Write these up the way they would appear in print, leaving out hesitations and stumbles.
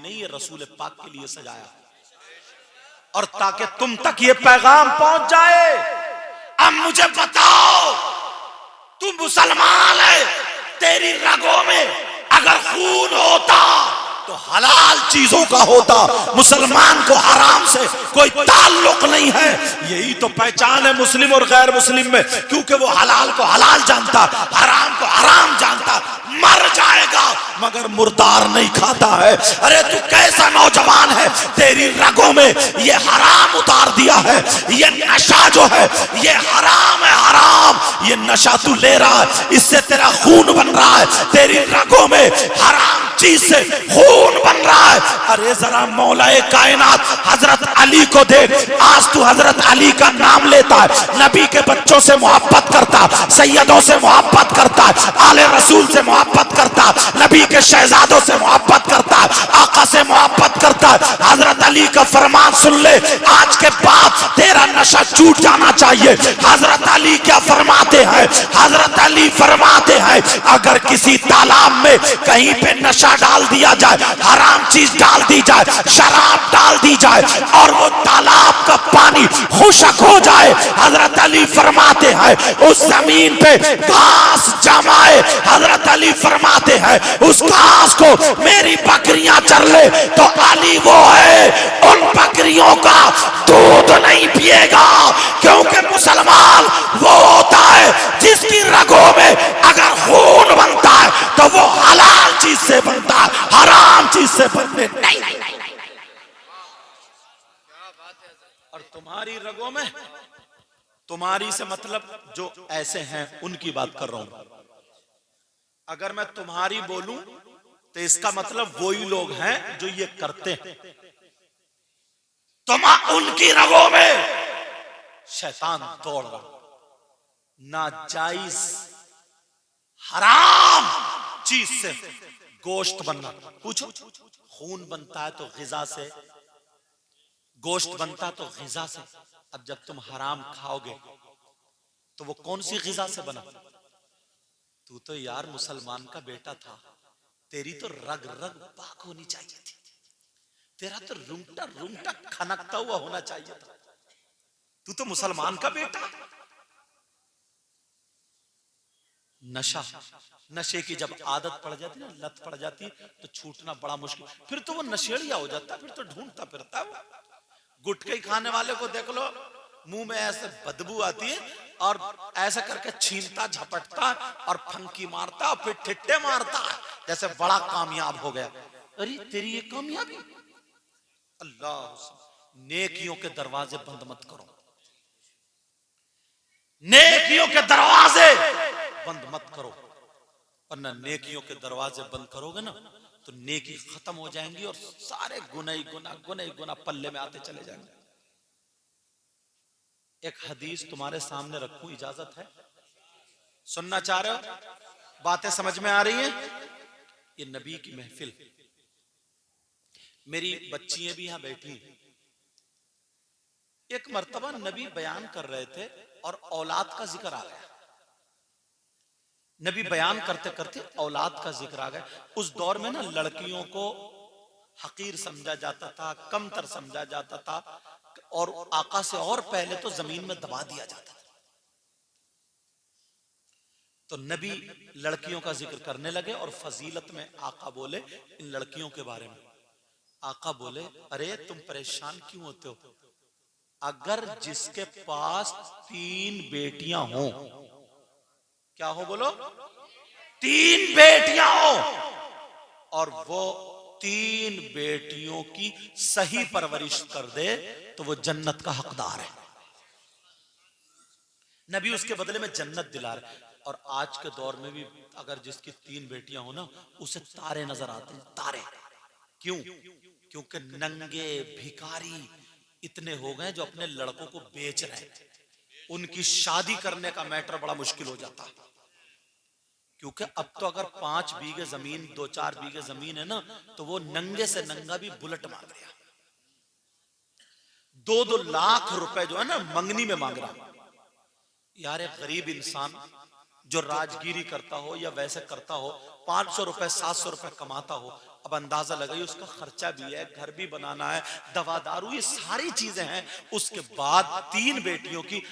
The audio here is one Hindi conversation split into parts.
नहीं, ये रसूल पाक के लिए सजाया और ताकि तुम तक ये पैगाम पहुंच जाए। अब मुझे बताओ, तू मुसलमान है, तेरी रगों में अगर खून होता तो हलाल चीजों का होता, मुसलमान को हराम से कोई ताल्लुक नहीं है। यही तो पहचान है मुस्लिम और गैर मुस्लिम में, क्योंकि वो हलाल को हलाल जानता, हराम को हराम जानता। मर जाएगा मगर मुर्दार नहीं खाता है। अरे तू कैसा नौजवान है, तेरी रगों में ये हराम उतार दिया है। ये नशा जो है ये हराम है, हराम। ये नशा तू ले रहा है, इससे तेरा खून बन रहा है, तेरी रगों में हराम चीज से खून बन रहा है। अरे जरा मौलाए कायनात हजरत अली को देख, आज तू हजरत अली का नाम लेता है, नबी के बच्चों से मोहब्बत करता, सैयदों से मोहब्बत करता, आले रसूल से मोहब्बत करता, नबी के शहजादों से मोहब्बत करता, आका से मोहब्बत करता। हजरत अली का फरमान सुन ले, आज के बाद तेरा नशा छूट जाना चाहिए। हजरत अली क्या फरमाते हैं? हजरत अली फरमाते हैं, अगर किसी तालाब में कहीं पे नशा डाल दिया जाए, हराम चीज डाल दी जाए, शराब डाल दी जाए और वो तालाब का पानी खुशक हो जाए, हजरत अली फरमाते हैं उस जमीन पे घास जमाए। हजरत अली फरमाते हैं उस घास को मेरी बकरियां चर ले, तो अली वो है उन बकरियों का दूध नहीं पिएगा, क्योंकि मुसलमान वो होता है जिसकी रगों में अगर खून बनता है तो वो हलाल चीज से बनता है, हराम चीज से बनने नहीं। और तुम्हारी रगों में, तुम्हारी से मतलब जो ऐसे हैं उनकी बात कर रहा हूं। अगर मैं तुम्हारी बोलूं तो इसका मतलब वही लोग हैं जो ये करते हैं। तुम उनकी रगों में शैतान दौड़ रहा, नाजायज हराम चीज से गोश्त बनना। पूछो, खून बनता है तो ग़िज़ा से, गोश्त बनता है तो ग़िज़ा से। अब जब तुम हराम खाओगे तो वो कौन सी ग़िज़ा से बना? तू तो यार मुसलमान का बेटा था, तेरी तो रग रग पाक होनी चाहिए थी, तेरा तो रूंगटा रूंगटा खनकता हुआ होना चाहिए था। तू तो मुसलमान का बेटा। नशा, नशे की जब आदत पड़ जाती ना, लत पड़ जाती तो छूटना बड़ा मुश्किल। फिर तो वो नशेड़िया हो जाता, फिर तो ढूंढता फिरता वो। गुटखे खाने वाले को देख लो, मुंह में ऐसे बदबू आती है और ऐसा करके छीनता, झपटता और फंकी मारता और फिर ठिट्टे मारता जैसे बड़ा कामयाब हो गया। अरे तेरी ये कामयाबी, अल्लाह। नेकियों के दरवाजे बंद मत करो, नेकियों के दरवाजे बंद मत करो, वरना नेकियों के दरवाजे बंद करोगे ना तो नेकी खत्म हो जाएंगी और सारे गुनाह ही गुना पल्ले में आते चले जाएंगे। एक हदीस तुम्हारे सामने रखूं, इजाजत है? सुनना चाह रहे हो? बातें समझ में आ रही हैं? ये नबी की महफिल, मेरी बच्चियां भी यहां बैठी। एक मर्तबा नबी बयान कर रहे थे और औलाद का जिक्र आ गया। नबी बयान करते करते औलाद का जिक्र आ गया। उस दौर में ना लड़कियों को हकीर समझा जाता था, कमतर समझा जाता था और आका से और पहले तो जमीन में दबा दिया जाता था। तो नबी लड़कियों का जिक्र करने लगे और फजीलत में आका बोले इन लड़कियों के बारे में। आका बोले, अरे तुम परेशान क्यों होते हो? अगर जिसके पास 3 बेटियां हो, क्या हो बोलो? 3 बेटियां हो और वो 3 बेटियों की सही परवरिश कर दे तो वो जन्नत का हकदार है। नबी उसके बदले में जन्नत दिला रहे। और आज के दौर में भी अगर जिसकी 3 बेटियां हो ना, उसे तारे नजर आते हैं, तारे। क्यों? क्योंकि नंगे भिखारी इतने हो गए जो अपने लड़कों को बेच रहे हैं। उनकी शादी करने का मैटर बड़ा मुश्किल हो जाता है, क्योंकि अब तो अगर 5 बीघे जमीन, 2-4 बीघे जमीन है ना, तो वो नंगे से नंगा भी बुलेट मांग रहा, 2-2 लाख रुपए जो है ना मंगनी में मांग रहा। यार एक गरीब इंसान जो राजगिरी करता हो या वैसे करता हो, 500 रुपए 700 रुपए कमाता हो, अब अंदाजा लगाइए उसका खर्चा भी है, घर भी बनाना है, दवा दारू, ये सारी चीजें हैं। उसके बाद 3 बेटियों की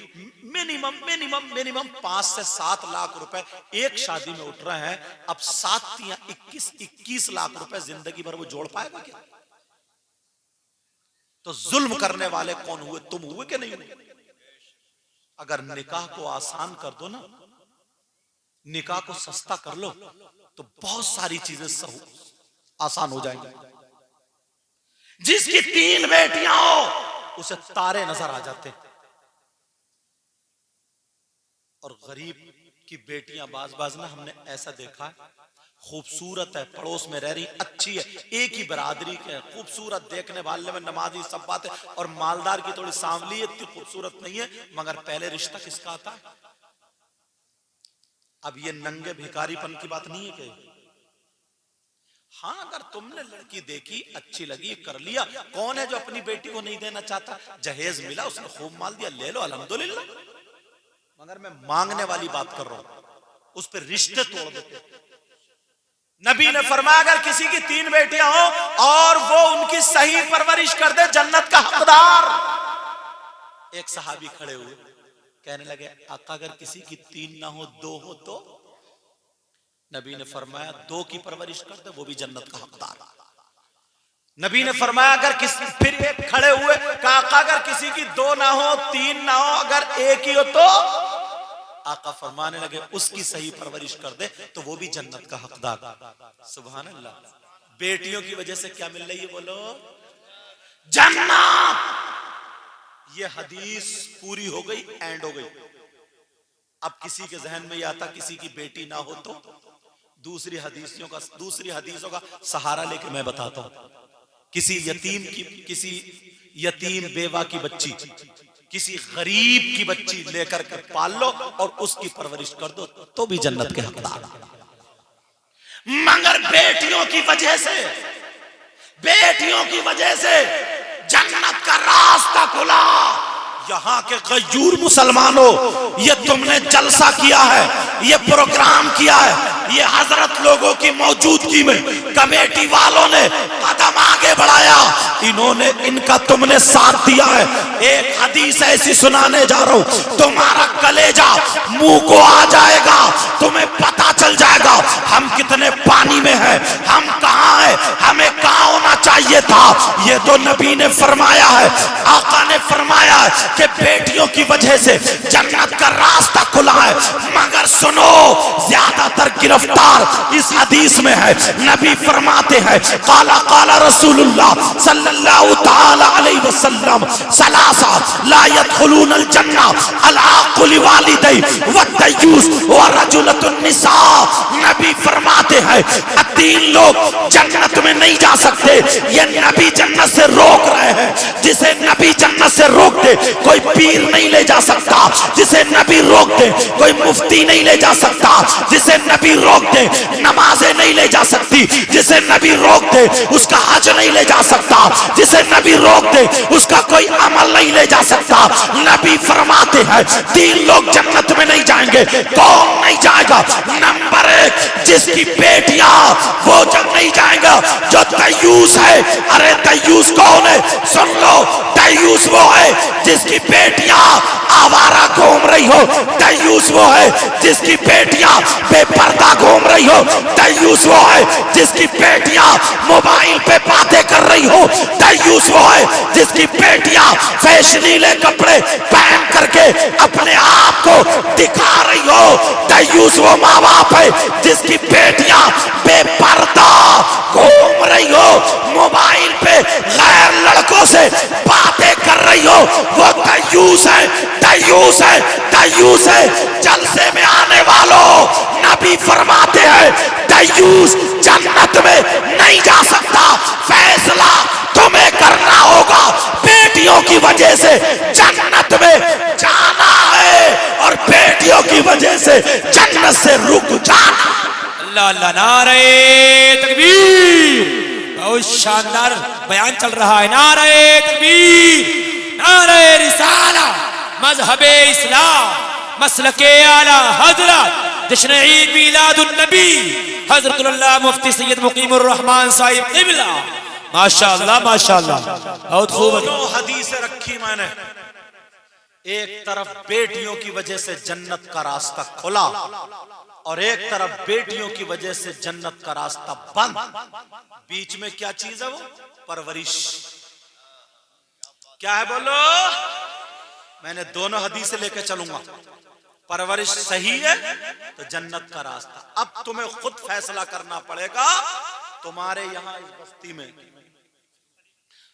मिनिमम 5 से 7 लाख रुपए एक शादी में उठ रहे हैं। अब 7 या 21 लाख रुपए जिंदगी भर वो जोड़ पाएगा क्या? तो जुल्म करने वाले कौन हुए? तुम हुए कि नहीं हुए? अगर निकाह को आसान कर दो ना, निकाह को सस्ता कर लो, तो बहुत सारी चीजें आसान हो जाएंगी। जिसकी 3 बेटियां हो उसे तारे नजर आ जाते हैं, और गरीब की बेटियां बाज ना हमने ऐसा देखा है, खूबसूरत है, पड़ोस में रह रही, अच्छी है, एक ही बरादरी के, खूबसूरत, देखने वाले में नमाजी, सब बात है, और मालदार की थोड़ी सांवली, इतनी खूबसूरत नहीं है, मगर पहले रिश्ता किसका आता है? अब ये नंगे भिखारीपन की बात नहीं है कि हाँ, अगर तुमने लड़की देखी, अच्छी लगी, कर लिया। कौन है जो अपनी बेटी को नहीं देना चाहता? जहेज मिला, उसने खूब माल दिया, ले लो, अल्हम्दुलिल्लाह। मगर मैं मांगने वाली बात कर रहा हूं, उस पर रिश्ते तोड़ देते। नबी ने फरमाया अगर किसी की 3 बेटियां हो और वो उनकी सही परवरिश कर दे, जन्नत का हकदार। एक सहाबी खड़े हुए, कहने लगे आका अगर किसी की 3 ना हो, 2 हो तो? नबी ने फरमाया 2 की परवरिश कर दे, वो भी जन्नत का हकदार। नबी ने फरमाया अगर किसी, फिर एक खड़े हुए, कहा अगर किसी की 2 ना हो, 3 ना हो, अगर एक ही हो तो? आका फरमाने लगे उसकी सही परवरिश कर दे तो वो भी जन्नत का हकदार। सुभान अल्लाह। बेटियों की वजह से क्या मिल रही है? बोलो जन्नत। ये हदीस पूरी हो गई, एंड हो गई। अब किसी के जहन में यह आता किसी की बेटी ना हो तो? दूसरी हदीसों का सहारा लेके मैं बताता हूं। किसी यतीम बेवा की बच्ची, किसी गरीब की बच्ची लेकर के पाल लो और उसकी परवरिश कर दो तो भी जन्नत के हकदार। मगर बेटियों की वजह से जन्नत का रास्ता खुला। यहाँ के गयूर मुसलमानों, ये तुमने जलसा किया है, ये प्रोग्राम किया है, ये हजरत लोगों की मौजूदगी में कमेटी वालों ने कदम आगे बढ़ाया, इनका तुमने साथ दिया है। एक हदीस ऐसी सुनाने जा रहा हूं, तुम्हारा कलेजा मुंह को आ जाएगा, तुम्हें पता चल जाएगा हम कितने पानी में हैं, हम कहां हैं, हमें कहां होना चाहिए था। ये तो नबी ने फरमाया है, आका ने फरमाया है कि बेटियों की वजह से जन्नत का रास्ता खुला है। मगर सुनो, ज्यादातर गिरफ्तार इस हदीस में है। नबी फरमाते हैं काला काला रसूलुल्लाह सल्लल्लाहु ताला अलैहि वसल्लम सलासा ला यदखुलूनल जन्ना अल आकुल वालिदै व तय्यूस व रजुलतुन निसा। नबी फरमाते हैं 3 लोग जन्नत में नहीं जा सकते। ये नबी जन्नत से रोक रहे हैं। जिसे नबी जन्नत से रोक दे कोई पीर नहीं ले जा सकता, जिसे नबी रोक दे कोई मुफ्ती नहीं ले जा सकता, जिसे नबी रोक दे नमाजें नहीं ले जा सकती, जिसे नबी रोक दे उसका हज नहीं ले जा सकता, जिसे नबी रोक दे उसका कोई अमल नहीं ले जा सकता। नबी फरमाते हैं 3 लोग जन्नत में नहीं जाएंगे। कौन नहीं जाएगा? नंबर 1 जिसकी बेटियां, वो जब नहीं जाएगा जो तय्यूस है। अरे तय्यूस कौन है? सुन लो, तय्यूस वो है जिसकी बेटियां आवारा घूम रही हो। तय्यूस वो है जिसकी बेटियां बेपर्दा घूम रही हो। तय्यूस वो है जिसकी बेटियां मोबाइल पे बातें कर रही हो। तय्यूस वो है जिसकी बेटियां फैशनीले कपड़े पहन करके अपने आप को दिखा रही हो। तय्यूस वो माँ बाप है जिसकी बेटियां बेपर्दा घूम रही हो, मोबाइल पे गैर लड़कों से बातें कर रही हो। वो तय्यूस है, तय्यूस है, तय्यूस है। जलसे में आने वालों, नबी फरमाते हैं तय्यूस जन्नत में नहीं जा सकता। फैसला तुम्हें करना होगा। बेटियों की वजह से जन्नत में जाना है और बेटियों की वजह से जन्नत से रुक जाना। अल्लाह अल्लाह, नारे तकबीर। बहुत शानदार बयान चल रहा है। नारे तकबीर, नारे रिसाला, मजहबे इस्लाम, मसलके आला हजरत जश्न ईद मिलादुन नबी हजरतुल्लाह मुफ्ती सैयद मुकीमुर रहमान साहिब क़िबला। माशाअल्लाह माशाअल्लाह, बहुत खूब। दोनों हदीसें रखी मैंने, एक तरफ बेटियों की वजह से जन्नत का रास्ता खुला और एक तरफ बेटियों की वजह से जन्नत का रास्ता बंद। बीच में क्या चीज है? वो परवरिश। क्या है बोलो? मैंने दोनों हदीसें लेके चलूंगा। परवरिश सही है तो जन्नत का रास्ता। अब तुम्हें खुद फैसला करना पड़ेगा। तुम्हारे यहां इस बस्ती में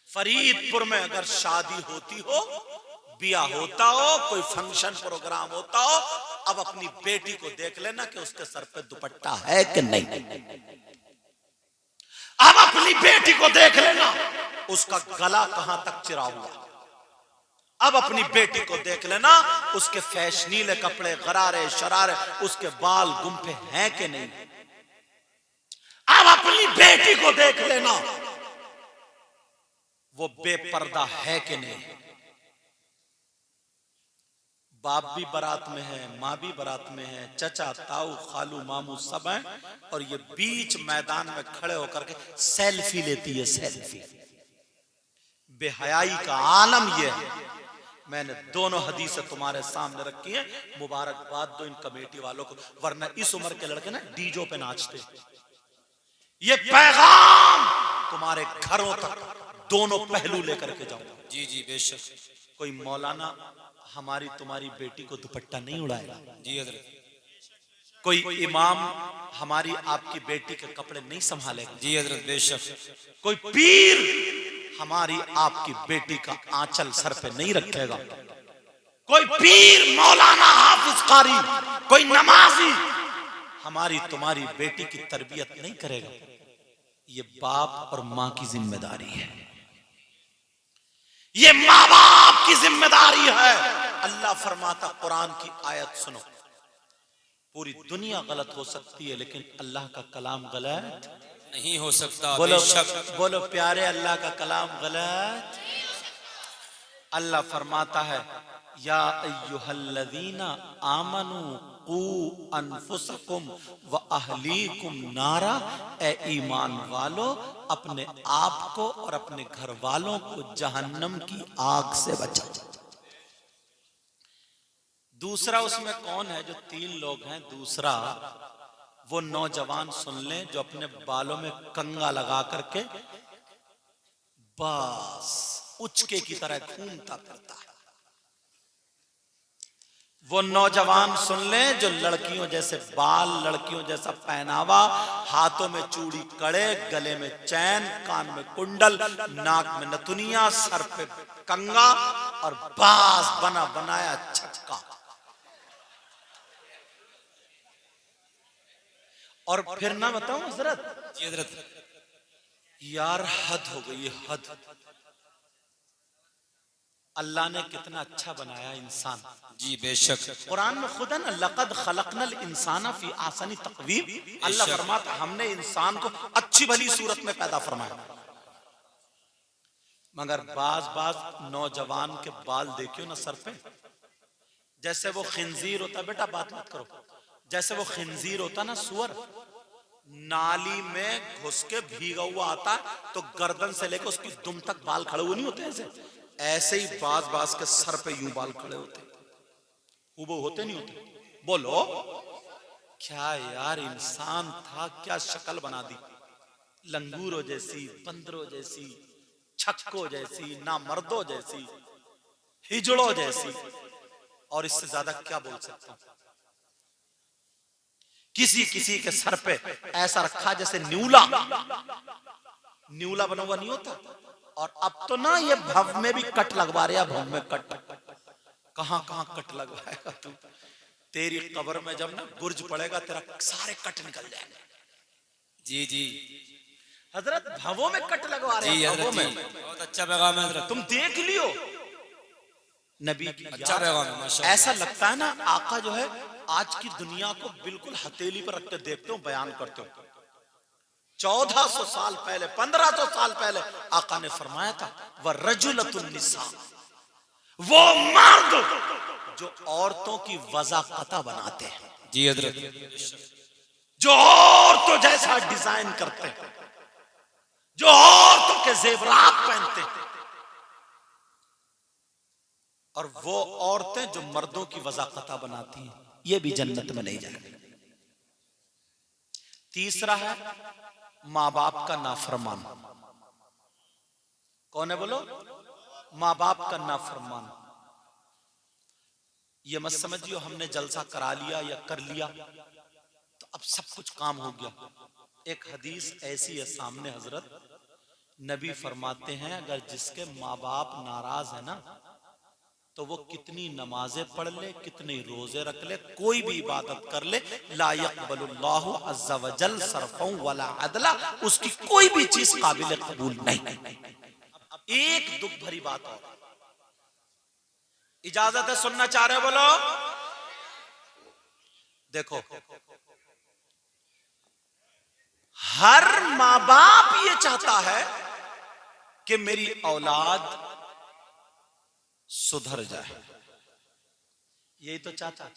फरीदपुर में अगर शादी होती हो, ब्याह होता हो, कोई फंक्शन प्रोग्राम होता हो, अब अपनी बेटी को देख लेना कि उसके सर पे दुपट्टा है कि नहीं। अब अपनी बेटी को देख लेना उसका गला कहां तक चिरा हुआ। अब अपनी बेटी को देख लेना उसके फैशनीले कपड़े, गरारे शरारे, उसके बाल गुंफे हैं कि नहीं। अब अपनी बेटी को देख लेना वो बेपर्दा है कि नहीं। बाप भी बारात में है, माँ भी बारात में है, चचा ताऊ खालू मामू सब हैं, और ये बीच मैदान में खड़े होकर के सेल्फी लेती है। सेल्फी। बेहयाई का आलम ये है। मैंने दोनों हदीसें तुम्हारे सामने रखी हैं। मुबारकबाद दो इन कमेटी वालों को, वरना इस उम्र के लड़के ना डीजो पे नाचते। ये पैगाम तुम्हारे घरों तक दोनों पहलू लेकर के जाओ। जी जी बेशक। कोई मौलाना हमारी तुम्हारी बेटी को दुपट्टा नहीं उड़ाएगा। जी हजरत। कोई इमाम हमारी आपकी बेटी के कपड़े नहीं संभालेगा। जी हजरत बेशक। कोई पीर हमारी आपकी बेटी का आंचल सर पे नहीं रखेगा। कोई पीर, मौलाना, हाफिज, कारी, कोई नमाजी हमारी तुम्हारी बेटी की तरबियत नहीं करेगा। ये बाप और माँ की जिम्मेदारी है। ये माँ बाप की जिम्मेदारी है। अल्लाह फरमाता, कुरान की आयत सुनो, पूरी दुनिया गलत हो सकती है लेकिन अल्लाह का कलाम गलत नहीं हो सकता। बोलो बेशक। बोलो प्यारे, अल्लाह का कलाम गलत। अल्लाह फरमाता है, या अय्युहल्लज़ीना आमनू कू अनफुसकुम व अहलीकुम नारा। ए ईमान वालो, अपने आप को और अपने घर वालों को जहन्नम की आग से बचाओ। दूसरा उसमें कौन है जो 3 लोग हैं? दूसरा वो नौजवान सुन लें जो अपने बालों में कंगा लगा करके बस उचके की तरह घूमता फिरता है। वो नौजवान सुन लें जो लड़कियों जैसे बाल, लड़कियों जैसा पहनावा, हाथों में चूड़ी कड़े, गले में चैन, कान में कुंडल, नाक में नथुनिया, सर पे कंगा और बास बना बनाया छक्का। और फिर ना बताऊं हजरत, जी हजरत। यार हद हो गई, हद। अल्लाह ने कितना अच्छा बनाया इंसान। जी बेशक। कुरान में खुदा ना, लक़द खलक़नल इंसाना फी आसनी तक़वीम। अल्लाह फरमाता, हमने इंसान को अच्छी भली सूरत में पैदा फरमाया। मगर बाज नौजवान के बाल देखियो ना सर पे, जैसे वो खिंजीर होता। बेटा बात मत करो। जैसे वो खिंजीर होता ना, सुअर, नाली में घुस के भीगा हुआ आता तो गर्दन से लेकर उसकी दुम तक बाल खड़े हुए नहीं होते ऐसे। ऐसे ही बाज के सर पे यूं बाल खड़े होते, वो होते नहीं होते। बोलो क्या यार इंसान था, क्या शक्ल बना दी। लंगूरों जैसी, बंदरों जैसी, छक्कों जैसी, ना मर्दों जैसी, हिजड़ों जैसी। और इससे ज्यादा क्या बोल सकता हूं। किसी किसी के सर पे ऐसा रखा जैसे न्यूला बना हुआ नहीं होता। और अब तो ना ये भव में भी कट लगवा रहे हैं। भव में कट, कहां कट लगवाएगा तू। तेरी कब्र में जब ना बुर्ज पड़ेगा तेरा सारे कट निकल जाएंगे। जी जी हजरत, भवों में कट लगवा रहे हैं। भवों में बहुत अच्छा पैगाम है हजरत। तुम देख लियो नबी की। अच्छा पैगाम है माशाअल्लाह। ऐसा लगता है ना आका जो है आज की दुनिया को बिल्कुल हथेली पर रख के देखते हो, बयान करते हो। 1400 साल पहले, 1500 साल पहले आका ने फरमाया था, वह रजुलतुन निसा, वो मर्द जो औरतों की वज़ाक़ता बनाते हैं। जी हजरत, जो औरतों जैसा डिजाइन करते हैं, जो औरतों के जेवरात पहनते हैं, और वो औरतें जो मर्दों की वजाकता बनाती हैं, ये भी जन्नत में नहीं जाएंगे। तीसरा है माँ बाप का नाफरमान। कौन है बोलो? माँ बाप का नाफरमान। ये मत समझियो हमने जलसा करा लिया या कर लिया तो अब सब कुछ काम हो गया। एक हदीस ऐसी है सामने, हजरत नबी फरमाते हैं अगर जिसके माँ बाप नाराज है ना, तो वो कितनी नमाजें पढ़ ले, कितने रोजे रख ले, कोई भी इबादत कर ले, ला यक़बलुल्लाहु अज़्ज़ा वजल सरफ़न वला अदला, उसकी कोई भी चीज काबिल कबूल नहीं। एक दुख भरी बात और, इजाजत है सुनना चाह रहे बोलो? देखो, हर माँ बाप ये चाहता है कि मेरी औलाद सुधर जाए, यही तो चाहता है।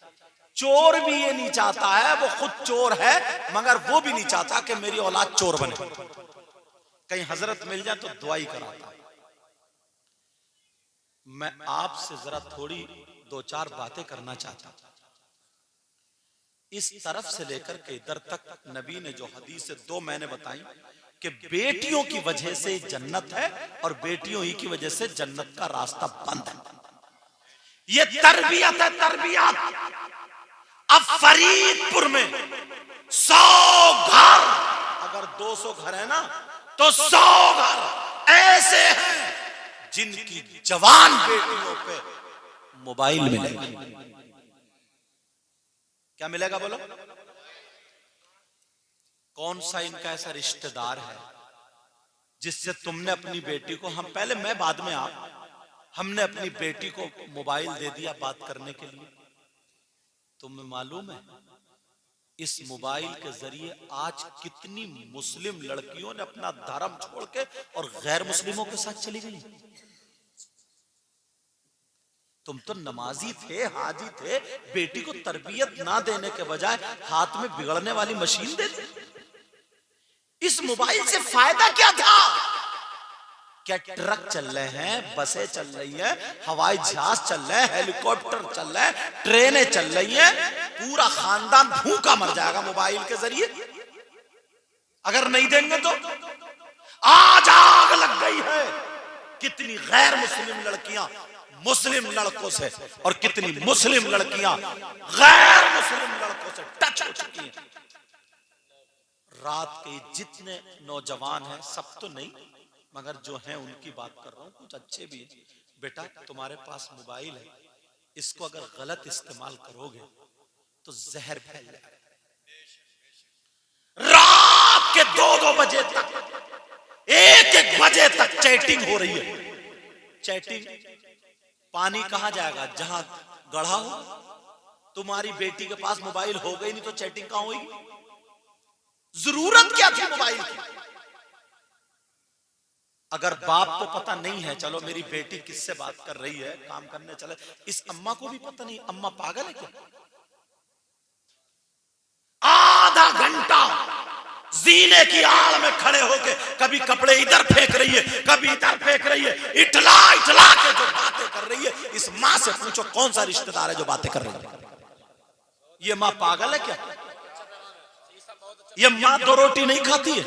चोर भी ये नहीं चाहता है, वो खुद चोर है, मगर वो भी नहीं चाहता कि मेरी औलाद चोर बने। कहीं हजरत मिल जाए तो दुआ ही कराता है। मैं आपसे जरा थोड़ी दो चार बातें करना चाहता हूं। इस तरफ से लेकर के इधर तक नबी ने जो हदीस दो मैंने बताई कि बेटियों की वजह से जन्नत है और बेटियों ही की वजह से जन्नत का रास्ता बंद है। ये तरबियत है, तरबियत। अब फरीदपुर में 100 घर, अगर 200 घर है ना, तो 100 घर ऐसे हैं जिनकी जवान बेटियों पे मोबाइल मिलेगा। क्या मिलेगा बोलो? कौन सा इनका ऐसा रिश्तेदार है जिससे तुमने अपनी बेटी को, हम पहले मैं बाद में आप, हमने अपनी बेटी को मोबाइल दे दिया बात करने के लिए? तुम्हें मालूम है इस मोबाइल के जरिए आज कितनी मुस्लिम लड़कियों ने अपना धर्म छोड़ के और गैर मुस्लिमों के साथ चली गई? तुम तो नमाजी थे, हाजी थे, बेटी को तरबियत ना देने के बजाय हाथ में बिगड़ने वाली मशीन दे दी। इस मोबाइल से फायदा क्या था? क्या ट्रक चल रहे हैं, बसें चल रही है, हवाई जहाज चल रहे हैं, हेलीकॉप्टर चल रहे हैं, ट्रेनें चल रही हैं, पूरा खानदान भूखा मर जाएगा मोबाइल के जरिए अगर नहीं देंगे तो। आज आग लग गई है, कितनी गैर मुस्लिम लड़कियां मुस्लिम लड़कों से और कितनी मुस्लिम लड़कियां गैर मुस्लिम लड़कों से टच हो चुकी हैं। रात के जितने नौजवान हैं, सब तो नहीं मगर जो हैं उनकी बात कर रहा हूं, कुछ अच्छे भी हैं। बेटा तुम्हारे पास मोबाइल है, इसको अगर गलत इस्तेमाल करोगे तो जहर फैल जाएगा। रात के 2-2 बजे तक, 1-1 बजे तक चैटिंग हो रही है। चैटिंग, पानी कहां जाएगा? जहां गढ़ा हो। तुम्हारी बेटी के पास मोबाइल हो गई नहीं तो चैटिंग कहां होगी? जरूरत क्या थी मोबाइल की? अगर बाप को पता नहीं है, चलो मेरी बेटी किससे बात कर रही है, काम करने चले, इस अम्मा को भी पता नहीं, अम्मा पागल है क्या? आधा घंटा जीने की आड़ में खड़े होके कभी कपड़े इधर फेंक रही है, कभी इधर फेंक रही है, इठला इठला के जो बातें कर रही है। इस माँ से पूछो कौन सा रिश्तेदार है जो बातें कर रही है? ये माँ पागल है क्या? ये माँ 2 रोटी नहीं खाती है?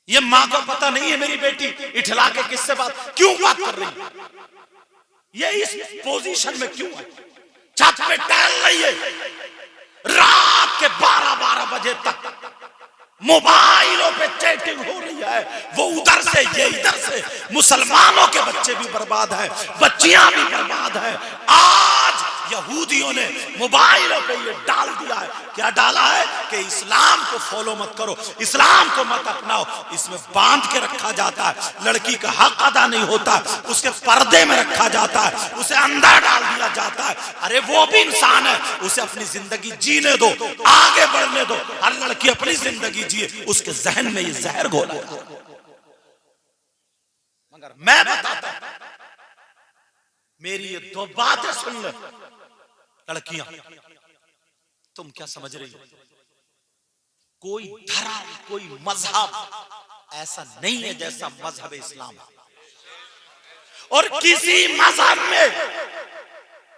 ये माँ को पता नहीं है मेरी बेटी इठला के किससे क्यों बात कर रही है? ये इस पोजीशन में क्यों है? छत पे टहल रही है, रात के 12-12 बजे तक मोबाइलों पे चैटिंग हो रही है, वो उधर से ये इधर से। मुसलमानों के बच्चे भी बर्बाद हैं, बच्चियां भी बर्बाद हैं। आज यहूदियों ने मोबाइलों पे ये डाल दिया है, क्या डाला है कि इस्लाम को फॉलो मत करो, इस्लाम को मत अपनाओ। इसमें बांध के रखा जाता है, लड़की का हक अदा नहीं होता, उसके पर्दे में रखा जाता है, उसे अंदर डाल दिया जाता है। अरे वो भी इंसान है, उसे अपनी जिंदगी जीने दो, आगे बढ़ने दो। हर लड़की अपनी जिंदगी जिए, उसके जहन में ये जहर घोला। मगर मैं बताता, मेरी ये 2 बातें सुन ले, लड़कियां, तुम क्या समझ रही हो? कोई धर्म, कोई मजहब ऐसा नहीं है जैसा मजहब इस्लाम है। और किसी मजहब में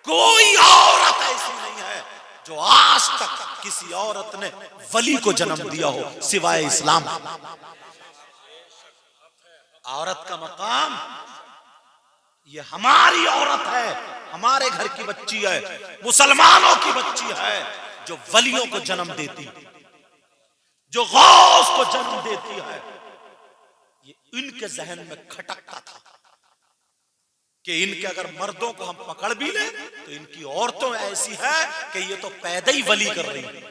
कोई औरत ऐसी नहीं है जो आज तक किसी औरत ने वली को जन्म दिया हो सिवाय इस्लाम। औरत का मकाम, ये हमारी औरत है, हमारे घर की बच्ची है, मुसलमानों की बच्ची है जो वलियों को जन्म देती, जो गौस को जन्म देती है। ये इनके जहन में खटकता था कि इनके अगर मर्दों को हम पकड़ भी ले तो इनकी औरतों ऐसी है कि ये तो पैदा ही वली कर रही है,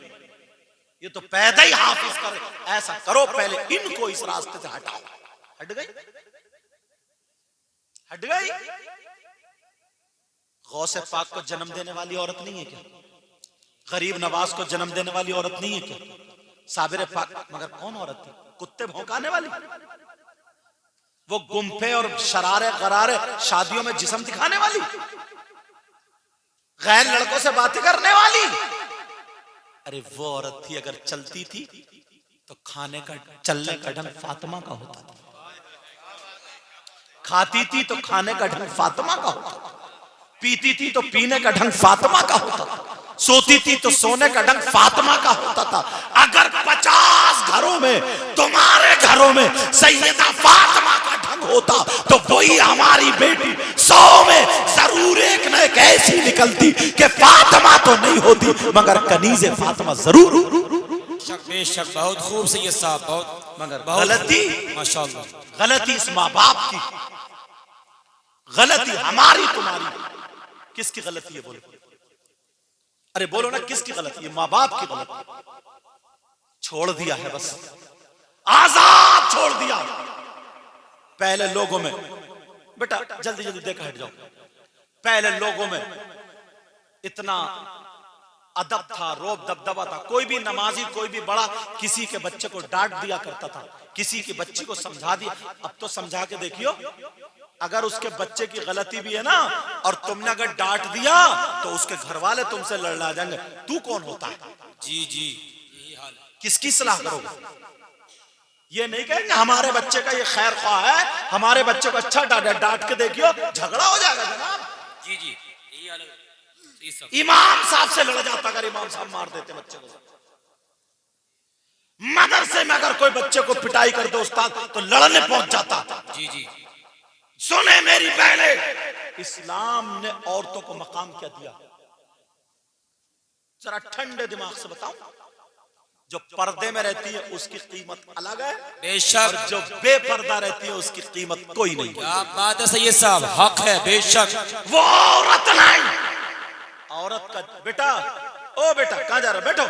ये तो पैदा ही हाफिज कर रही। ऐसा करो, पहले इनको इस रास्ते से हटाओ। हट गई, हट गई। गौसे पाक को जन्म देने वाली औरत नहीं है क्या? गरीब नवाज को जन्म देने वाली औरत नहीं है क्या? साबिर पाक, मगर कौन औरत थी? कुत्ते भौंकाने वाली, वो गुम्फे और शरारे गरारे शादियों में जिस्म दिखाने वाली, गैर लड़कों से बातें करने वाली। अरे वो औरत थी, अगर चलती थी तो खाने का, चलने का ढंग फातिमा का होता था, खाती थी तो खाने का ढंग फातिमा का होता था, पीती थी तो पीने का ढंग फातिमा का होता था, सोती थी तो सोने का ढंग फातिमा का होता था। अगर 50 घरों में, तुम्हारे घरों में सैयदा फातिमा का ढंग होता तो वही हमारी बेटी 100 में जरूर एक न एक ऐसी निकलती कि फातिमा तो नहीं होती मगर कनीज़े फातिमा जरूर। बेशक, बहुत खूब सैयद साहब, बहुत, मगर गलती माशाअल्लाह, गलती इस माँ बाप की, गलती हमारी तुम्हारी। किसकी गलती है बोलो? अरे बोलो ना, किसकी गलती है? माँ बाप की गलती। छोड़ दिया है, बस आजाद छोड़ दिया। पहले लोगों में, बेटा जल्दी जल्दी देखा हट जाओ, पहले लोगों में इतना अदब था, रोब दबदबा था। कोई भी नमाजी, कोई भी बड़ा किसी के बच्चे को डांट दिया करता था, किसी की बच्ची को समझा दिया। अब तो समझा के देखियो, अगर उसके बच्चे की गलती भी है ना और तुमने अगर डांट दिया तो उसके घर वाले तुमसे लड़ना जाएंगे। तू कौन होता है? जी जी, यही हाल है। किसकी सलाह करोगे? ये नहीं कहेंगे हमारे बच्चे का ये खैर ख्वाह है, हमारे बच्चे को अच्छा डांट के देखियो, झगड़ा हो जाएगा जनाब। जी जी, यही हाल है। इमाम साहब से लड़ जाता अगर इमाम साहब मार देते बच्चे को। मदरसे में अगर कोई बच्चे को पिटाई कर दो उस्ताद तो लड़ने पहुंच जाता। जी जी, सुने मेरी बहने, इस्लाम ने औरतों को मकाम क्या दिया? जरा ठंडे दिमाग से बताओ। जो पर्दे में रहती है उसकी कीमत अलग है, बेशक, और जो बेपर्दा रहती है उसकी कीमत कोई नहीं। क्या बात है सैयद साहब, हक है, बेशक। वो औरत नहीं, औरत का बेटा, ओ बेटा कहां जा रहा? बैठो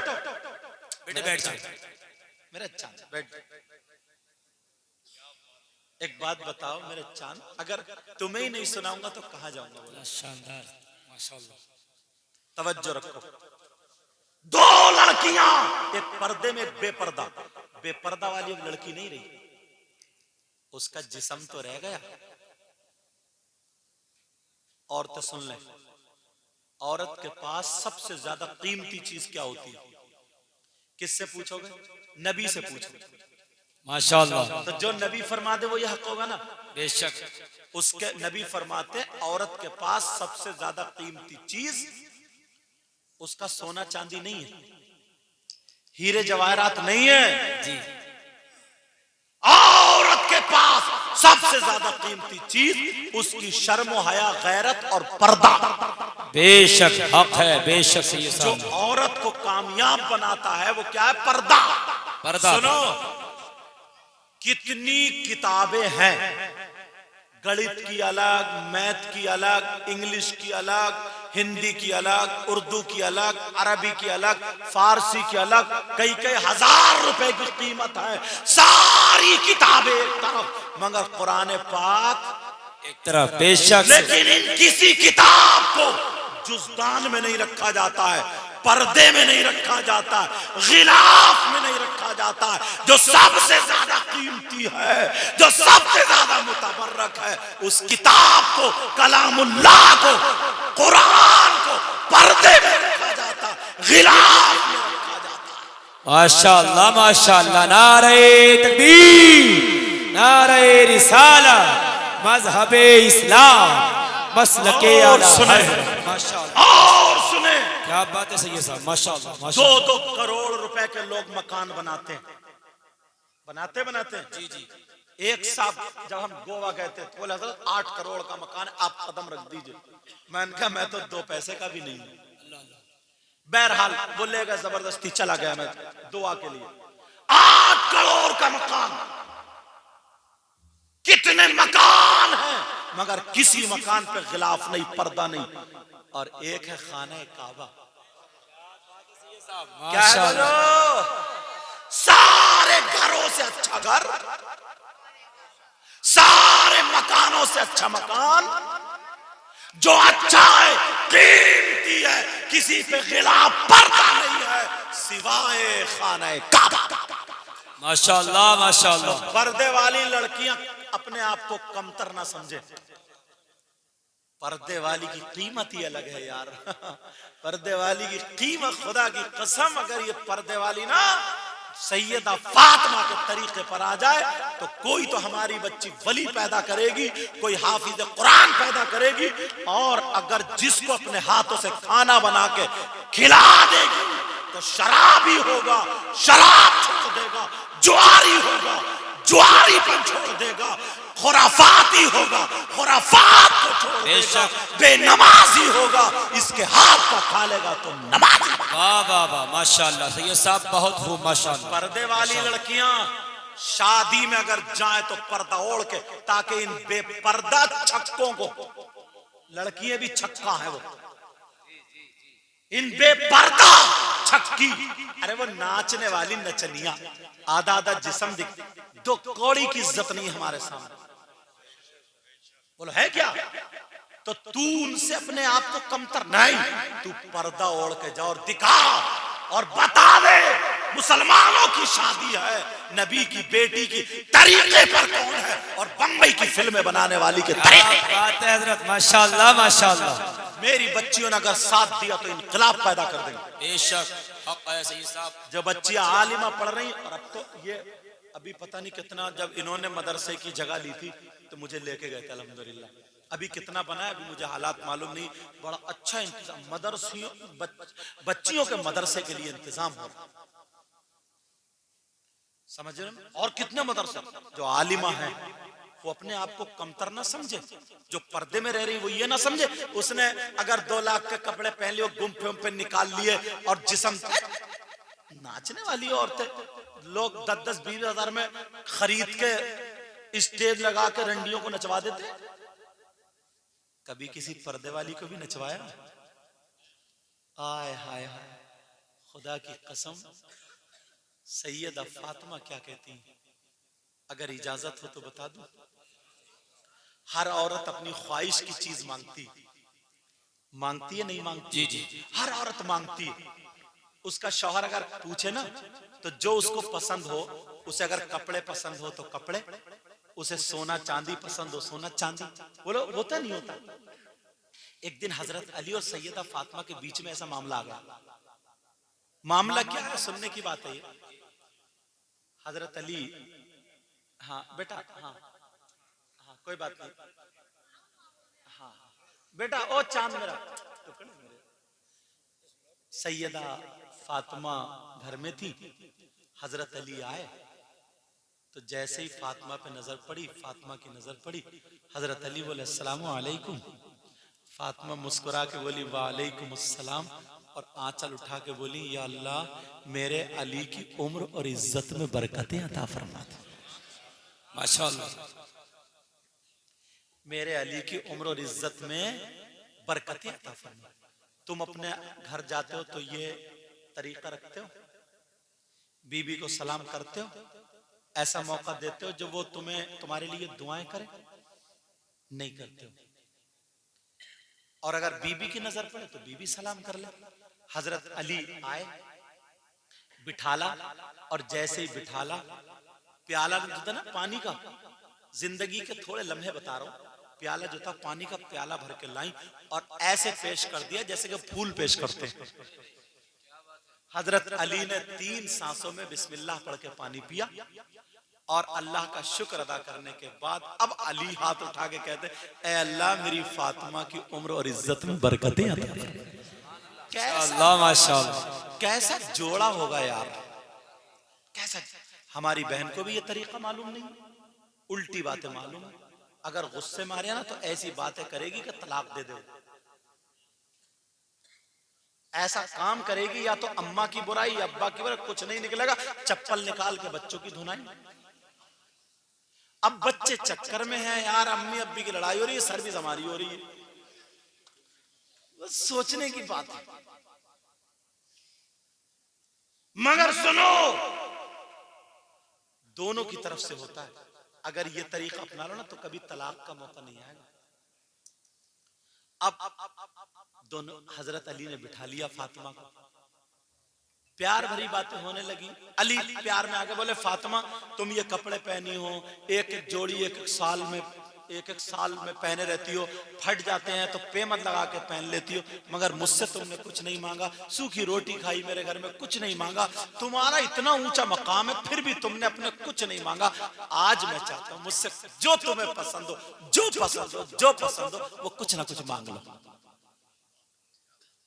बेटे, बैठ जाओ मेरे चांद, बैठ। एक बात बताओ मेरे चांद, अगर तुम्हें ही नहीं सुनाऊंगा तो कहां जाऊंगा? शानदार, माशाअल्लाह। तवज्जो रखो। 2 लड़कियां, एक पर्दे में एक बेपर्दा। बेपर्दा वाली एक लड़की नहीं रही, उसका जिस्म तो रह गया। और तो सुन ले, औरत के पास सबसे ज्यादा कीमती चीज क्या होती है? किससे पूछोगे? नबी से पूछोगे, माशाअल्लाह। तो जो नबी फरमा दे वो ये हक होगा ना। बेशक, उसके नबी फरमाते औरत के पास सबसे ज्यादा कीमती चीज उसका सोना चांदी नहीं है, हीरे जवाहरात नहीं है जी। औरत के पास सबसे ज्यादा कीमती चीज उसकी शर्म हया, गैरत और पर्दा। बेशक, हक है, बेशक सैयद जो साहब। औरत को कामयाब बनाता है वो क्या है? पर्दा। पर्दा। सुनो, कितनी किताबें हैं, गणित की अलग, मैथ की अलग, इंग्लिश की अलग, हिंदी की अलग, उर्दू की अलग, अरबी की अलग, फारसी की अलग, कई कई हजार रुपए की कीमत है। सारी किताबें एक तरफ, मगर कुरान पाक एक तरफ। बेशक, लेकिन इन किसी किताब को जुज़दान में नहीं रखा जाता है, पर्दे में नहीं रखा जाता है, गिलाफ में नहीं रखा जाता है। जो सबसे ज्यादा कीमती है, जो सबसे ज्यादा मुतबर्रक है, उस किताब को, कलामुल्लाह को कुरान को पर्दे में रखा जाता, गिलाफ में रखा जाता। माशाअल्लाह माशाअल्लाह, नारे तकबीर, नारे रिसाला, मजहबे इस्लाम, मसलके और आला सुने, हज़रत। माशाअल्लाह, और सुने, क्या बात है सैयद साहब, माशाअल्लाह माशाअल्लाह। 2-2 करोड़ रुपए के लोग मकान बनाते हैं, बनाते हैं। जी जी। एक साहब जब हम गोवा गए थे तो बोले हज़रत 8 करोड़ का मकान है, आप कदम रख दीजिए। मैंने कहा मैं तो 2 पैसे का भी नहीं हूं। बहरहाल बोलेगा, जबरदस्ती चला गया मैं दुआ के लिए। 8 करोड़ का मकान, कितने मकान हैं मगर किसी मकान पे गिलाफ नहीं, पर्दा नहीं। और एक है खाना काबा। क्या है बोलो? सारे घरों से अच्छा घर, सारे मकानों से अच्छा मकान, जो अच्छा है, कीमती है, किसी पे गिलाफ पर्दा नहीं है सिवाय खाना काबा। माशाअल्लाह माशाअल्लाह। पर्दे वाली लड़कियां अपने आप को कमतर ना समझे। पर्दे वाली की कीमत ही अलग है यार। पर्दे वाली की कीमत, खुदा की कसम, अगर ये पर्दे वाली ना सैयदा फातिमा के तरीके पर आ जाए तो कोई तो हमारी बच्ची वली पैदा करेगी, कोई हाफिज कुरान पैदा करेगी। और अगर जिसको अपने हाथों से खाना बना के खिला देगी तो शराबी होगा, शराब छोड़ देगा, जुआरी होगा, जुआरी पर छोड़ देगा, खुराफाती होगा, खुराफात को छोड़ देगा, बेनमाजी होगा, इसके हाथ का खा लेगा तो नमाजी। वाह वाह वाह, माशाअल्लाह सैयद साहब, बहुत खूब माशाअल्लाह। पर्दे वाली लड़कियां शादी में अगर जाए तो पर्दा ओढ़ के, ताकि इन बेपर्दा छक्कों को, लड़कियां भी छक्का है वो, इन बेपर्दा छक्की, अरे वो नाचने वाली नचनिया, आधा आधा जिस्म दिख, 2 कौड़ी की इज्जत नहीं हमारे सामने। बोलो है क्या? तो तू उनसे अपने आप को कमतर नहीं, तू पर्दा ओढ़ के जा और दिखा और बता दे मुसलमानों की शादी है, नबी की बेटी की तरीके पर कौन है और बम्बई की फिल्में बनाने वाली के तरीके। बात है हजरत, माशाअल्लाह माशाअल्लाह। मेरी बच्चियों ने अगर साथ दिया तो इनकलाब पैदा कर देंगे। बेशक हक है सैयद साहब। जो बच्चियां आलिमा पढ़ रही, और अब तो ये अभी पता नहीं कितना, जब इन्होंने मदरसे की जगह ली थी तो मुझे लेके गए थे अल्हम्दुलिल्लाह। अभी कितना बना है अभी मुझे हालात मालूम नहीं, बड़ा अच्छा इंतजाम मदरसियों, बच्चियों के मदरसे के लिए इंतजाम हो, समझ रहे हैं? और कितने मदरसे जो आलिमा है वो अपने आप को कमतर ना समझे, जो पर्दे में रह रही वो ये ना समझे उसने अगर 2 लाख के कपड़े पहन लिए, गुम्फे पे निकाल लिए और जिस्म, नाचने वाली औरतें लोग 10-10, 20 हजार में खरीद के स्टेज लगा के रंडियों को नचवा देते। कभी किसी पर्दे वाली को भी नचवाया? आय हाय हाय, खुदा की कसम, सैयदा फातिमा क्या कहती हैं, अगर इजाजत हो तो बता दूं। हर औरत अपनी ख्वाहिश की चीज मांगती है, नहीं मांगती? जी जी। हर औरत मांगती है। उसका शौहर अगर पूछे ना तो जो उसको पसंद हो, उसे अगर कपड़े पसंद हो तो कपड़े, उसे सोना चांदी पसंद हो सोना चांदी। बोलो होता नहीं होता? एक दिन हजरत अली और सैयदा फातिमा के बीच में ऐसा मामला आ गया। मामला क्या है, सुनने की बात है ये। हजरत अली, हाँ बेटा, हाँ हाँ कोई बात नहीं, हाँ बेटा, ओ चांद मेरा, सैयदा फातिमा घर में थी, हजरत अली आए तो जैसे ही फातिमा पे नजर पड़ी, फातिमा की नजर पड़ी, हजरत अली बोले अस्सलाम वालेकुम। फातिमा मुस्कुरा के बोली वालेकुम अस्सलाम, और आंचल उठा के बोली या अल्लाह मेरे अली की उम्र और इज्जत में बरकतें अता फरमा दे। माशाअल्लाह, मेरे अली की उम्र और इज्जत में बरकतें अता फरमा। तुम अपने घर जाते हो तो ये तरीका रखते हो, बीबी को सलाम करते हो, ऐसा मौका देते हो जो वो तुम्हारे लिए दुआएं करे? नहीं करते हो। और अगर बीबी की नजर पड़े तो बीबी सलाम कर ले। हजरत अली आए, बिठाला, और जैसे ही बिठाला, प्याला जो था ना पानी का, जिंदगी के थोड़े लम्हे बता रहा हूं, प्याला जो था पानी का प्याला भर के लाई और ऐसे पेश कर दिया जैसे कि फूल पेश करते हैं। हजरत अली ने 3 सांसों में बिस्मिल्लाह पढ़ के पानी पिया और अल्लाह का शुक्र अदा करने के बाद अब अली हाथ उठा के कहते, ऐ अल्लाह मेरी फातिमा की उम्र और इज्जत में बरकतें अता कर। अल्लाह माशाअल्लाह, कैसा जोड़ा होगा यार, कैसा। हमारी बहन को भी ये तरीका मालूम नहीं, उल्टी बातें मालूम है। अगर गुस्से मारे ना तो ऐसी बातें करेगी कि तलाक दे दो। ऐसा काम करेगी या तो अम्मा की बुराई अब्बा की बुराई, कुछ नहीं निकलेगा, चप्पल निकाल के बच्चों की धुनाई। अब बच्चे चक्कर में हैं यार, अम्मी अब्बी की लड़ाई हो रही है, सर्विस हमारी हो रही है। बस सोचने की बात है। मगर सुनो, दोनों की तरफ से होता है। अगर ये तरीका अपना लो ना तो कभी तलाक का मौका नहीं आएगा। अब दोनों हजरत अली ने बिठा लिया फातिमा को, प्यार भरी बातें होने लगी। अली प्यार में आगे बोले, फातिमा तुम ये कपड़े पहनी हो, एक एक जोड़ी एक एक साल में पहने रहती हो, फट जाते हैं तो पेमत लगा के पहन लेती हो, मगर मुझसे तुमने कुछ नहीं मांगा, सूखी रोटी खाई, मेरे घर में कुछ नहीं मांगा। तुम्हारा इतना ऊंचा मकाम है फिर भी तुमने अपने कुछ नहीं मांगा। आज मैं चाहता हूं मुझसे जो तुम्हें पसंद हो, जो पसंद हो वो कुछ ना कुछ मांग लो।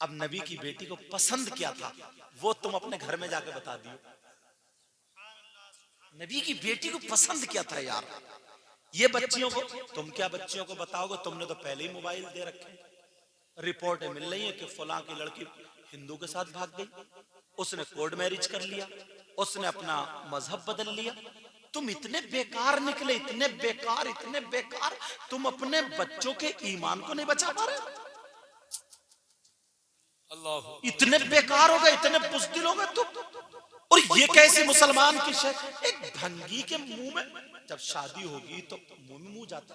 अब नबी की बेटी को पसंद क्या था वो तुम अपने घर में जाके बता दियो। नबी की बेटी को पसंद क्या था यार। ये बच्चियों को, तुम क्या बच्चियों को बताओगे, तुमने तो पहले ही मोबाइल दे रखे। रिपोर्टें मिल रही है कि फलां की लड़की हिंदू के साथ भाग गई, उसने कोर्ट मैरिज कर लिया, उसने अपना मजहब बदल लिया। तुम इतने बेकार निकले, इतने बेकार, तुम अपने बच्चों के ईमान को नहीं बचा पा रहे। अल्लाह, इतने बेकार हो गए, इतने बुज़दिल हो गए तुम। और ये कैसी मुसलमान की शय, एक भंगी के मुंह में जब शादी होगी तो मुंह में मुंह जाता।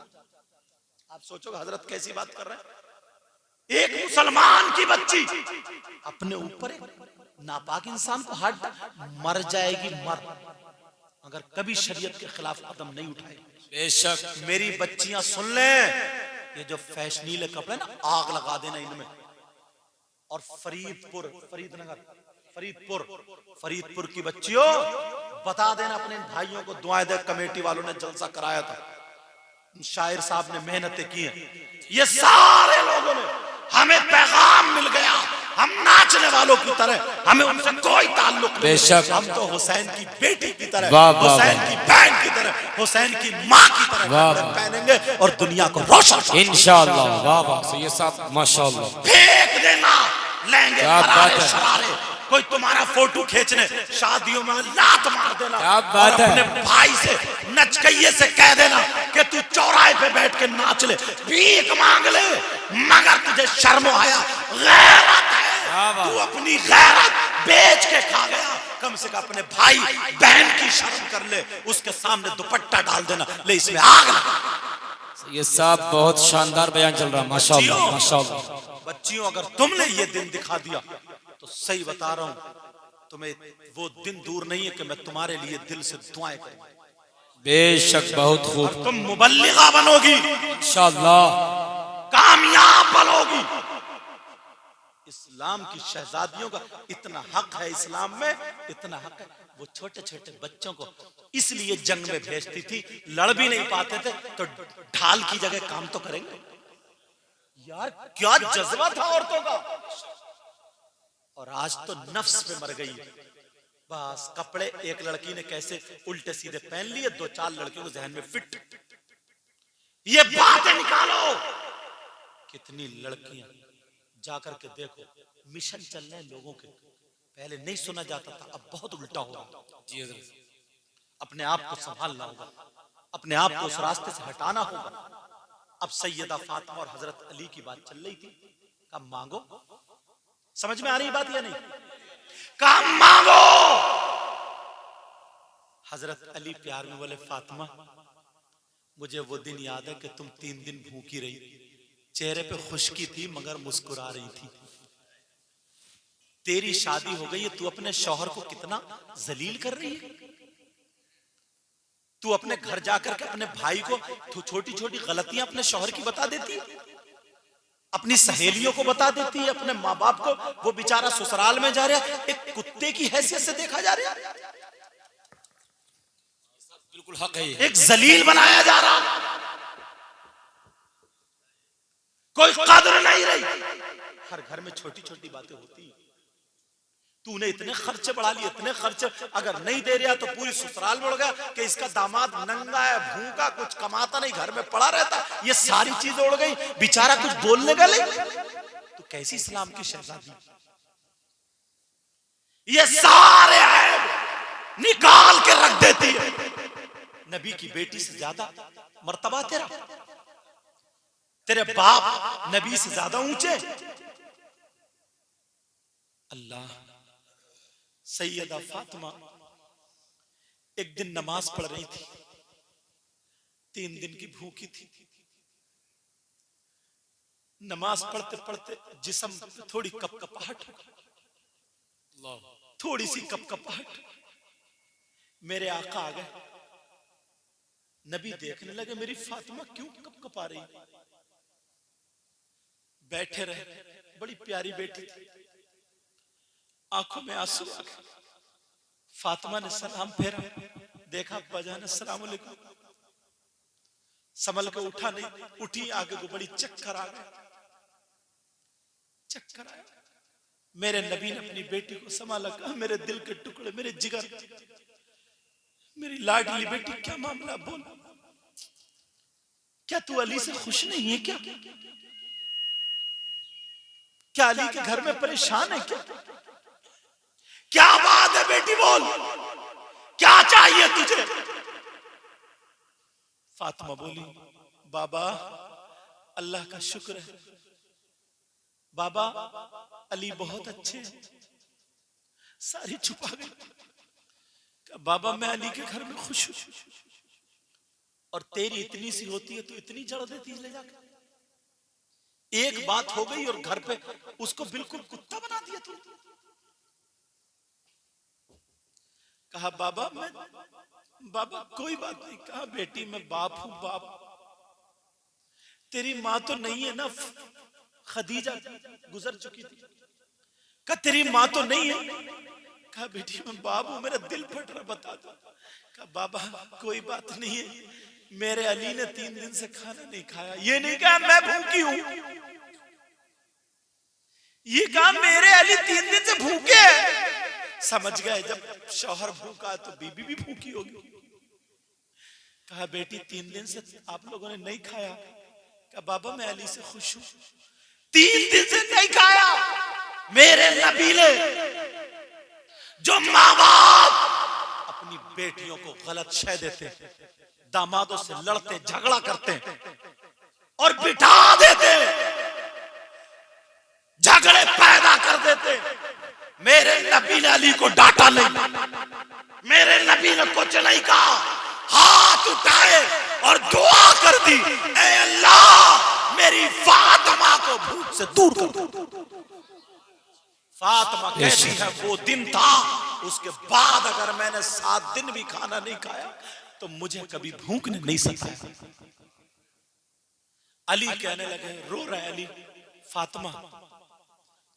आप सोचोगे हजरत कैसी बात कर रहे हैं। एक मुसलमान की बच्ची अपने ऊपर एक नापाक इंसान को हाथ मर जाएगी, अगर कभी शरीयत के खिलाफ कदम नहीं उठाएगी। बेशक मेरी बच्चियां सुन लें, ये जो फैशनीले कपड़े ना आग लगा देना इनमें। और फरीदपुर की बच्चियों बता देना अपने भाइयों को, दुआएं दे कमेटी वालों ने जलसा कराया था, शायर साहब ने मेहनतें की हैं, ये सारे लोगों ने हमें पैगाम मिल गया, हम नाचने वालों की तरह, हमें उनसे कोई ताल्लुक नहीं। बेशक हम तो हुसैन की बेटी की तरह, वाह, वाह, हुसैन की बहन की तरह, हुसैन की माँ की तरह पहनेंगे और दुनिया को रोशन इंशाअल्लाह। वाह वाह सैयद साहब माशाअल्लाह। फेंक देना लेंगे क्या बात है। शरारे, कोई तुम्हारा फोटो खींचने शादियों में लात मार देना। क्या बात है। अपने भाई से नचकइये से कह देना कि तू चौराहे पे बैठ के नाच ले, भीख मांग ले, मगर तुझे शर्म आया, गैरत है, तू अपनी गैरत बेच के खा गया, कम से कम अपने भाई बहन की शर्म कर ले, उसके सामने दुपट्टा डाल देना, ले इसमें आग लगा। ये साहब बहुत शानदार बयान चल रहा है माशाअल्लाह माशाअल्लाह। बच्चियों अगर तुमने ये दिन दिखा दिया तो सही बता रहा हूं तुम्हें वो दिन दूर नहीं है कि मैं तुम्हारे लिए दिल से दुआएं करूं। बेशक बहुत खूब, तुम मुबल्लिगा बनोगी, इंशाअल्लाह कामयाब बनोगी। इस्लाम की शहजादियों का इतना हक है, इस्लाम में इतना हक है। वो छोटे छोटे बच्चों को इसलिए जंग में भेजती थी, लड़ भी नहीं पाते थे तो ढाल की जगह काम तो करेंगे। यार क्या जज्बा था औरतों का। और आज तो नफ्स पे मर गई है। बस कपड़े एक लड़की ने कैसे उल्टे सीधे पहन लिए, 2-4 लड़कियों को जहन में फिट। ये बातें निकालो, कितनी लड़कियां जाकर के देखो, मिशन चल रहे हैं लोगों के। पहले नहीं सुना जाता था, अब बहुत उल्टा हो रहा है। अपने आप को संभालना होगा, अपने आप को उस रास्ते से हटाना होगा। अब सैयदा फातिमा और हजरत अली की बात चल रही थी, कब मांगो, समझ में आ रही बात या नहीं, कब मांगो। हजरत अली प्यार में बोले, फातिमा मुझे वो दिन याद है कि तुम 3 दिन भूखी रही, चेहरे पे खुश्की थी मगर मुस्कुरा रही थी। तेरी शादी हो गई है, तू अपने शौहर को कितना जलील कर रही है। तू अपने घर जाकर के अपने भाई को छोटी छोटी गलतियां अपने शौहर की बता देती है, अपनी सहेलियों को बता देती है, अपने माँ बाप को। वो बेचारा ससुराल में जा रहा है, एक कुत्ते की हैसियत से देखा जा रहा है, बिल्कुल हक है। एक जलील बनाया जा रहा, कोई कदर नहीं रही। हर घर में छोटी छोटी बातें होती हैं। तूने इतने खर्चे बढ़ा लिए, इतने खर्चे, अगर नहीं दे रहा तो पूरी ससुराल में उड़ गया कि इसका दामाद नंगा है, भूखा, कुछ कमाता नहीं, घर में पड़ा रहता। ये सारी चीजें उड़ गई, बेचारा कुछ बोलने का नहीं। तो कैसी इस्लाम की शहजादी? ये सारे ऐब निकाल के रख देती है। नबी की बेटी से ज्यादा मर्तबा तेरा, तेरे बाप नबी से ज्यादा ऊंचे। अल्लाह, सैयदा फातिमा एक दिन नमाज पढ़ रही थी, 3 दिन की भूखी थी। नमाज पढ़ते पढ़ते जिस्म पे थोड़ी कपकपाहट, थोड़ी सी कपकपाहट। मेरे आका आ गए, नबी देखने लगे मेरी फातिमा क्यों कपकपा रही। बैठे रहे, बड़ी प्यारी बेटी थी, आंखों में आंसू आ गए। फातिमा ने सलाम फेरा, देखा अब्बा जान अस्सलाम वालेकुम। संभल के उठा नहीं, उठी आगे को, बड़ी चक्कर आ गए, चक्कर आया। मेरे नबी ने अपनी बेटी को संभाला, कहा मेरे दिल के टुकड़े, मेरे जिगर, मेरी लाडली बेटी, क्या मामला, बोल, क्या तू अली से खुश नहीं है क्या? क्या अली के घर में परेशान है क्या? क्या बात है बेटी, बोल, क्या चाहिए तुझे? फातिमा बोली, बाबा अल्लाह का शुक्र है, बाबा अली बहुत अच्छे हैं। सारी छुपा गई। बाबा मैं अली के घर में खुश हूं, और तेरी इतनी सी होती है तो इतनी जड़ देती है ले जाकर। एक बात हो गई और घर पे उसको बिल्कुल कुत्ता बना दिया तू। कहा बाबा मैं, बाबा कोई बात नहीं। कहा बेटी मैं बाप हूं, बाप, तेरी माँ तो नहीं है ना, खदीजा गुजर चुकी थी। कहा तेरी माँ तो नहीं है। कहा बेटी मैं बाप हूं, मेरा दिल फट रहा, बता दो। कहा बाबा कोई बात नहीं है, मेरे अली ने 3 दिन से खाना नहीं खाया। ये नहीं कहा मैं भूखी हूं, ये कहा मेरे अली 3 दिन से भूखे हैं। समझ गए जब शौहर भूखा है तो बीबी भी भूखी होगी। कहा बेटी 3 दिन से आप लोगों ने नहीं खाया। कहा बाबा मैं अली से खुश हूं, 3 दिन से नहीं खाया। मेरे नबी ने, जो माँ बाप अपनी बेटियों को गलत शय देते, दामादों से लड़ते झगड़ा करते और बिठा देते, झगड़े पैदा कर देते, मेरे नबी ने अली को डांटा नहीं, मेरे नबी ने कुछ नहीं कहा, हाथ उठाए और दुआ कर दी, ऐ अल्लाह मेरी फातिमा को भूख से दूर कर। फातिमा कहती है वो दिन था, उसके बाद अगर मैंने 7 दिन भी खाना नहीं खाया तो मुझे कभी भूख ने नहीं सताया। अली कहने लगे, रो रहे अली, फातिमा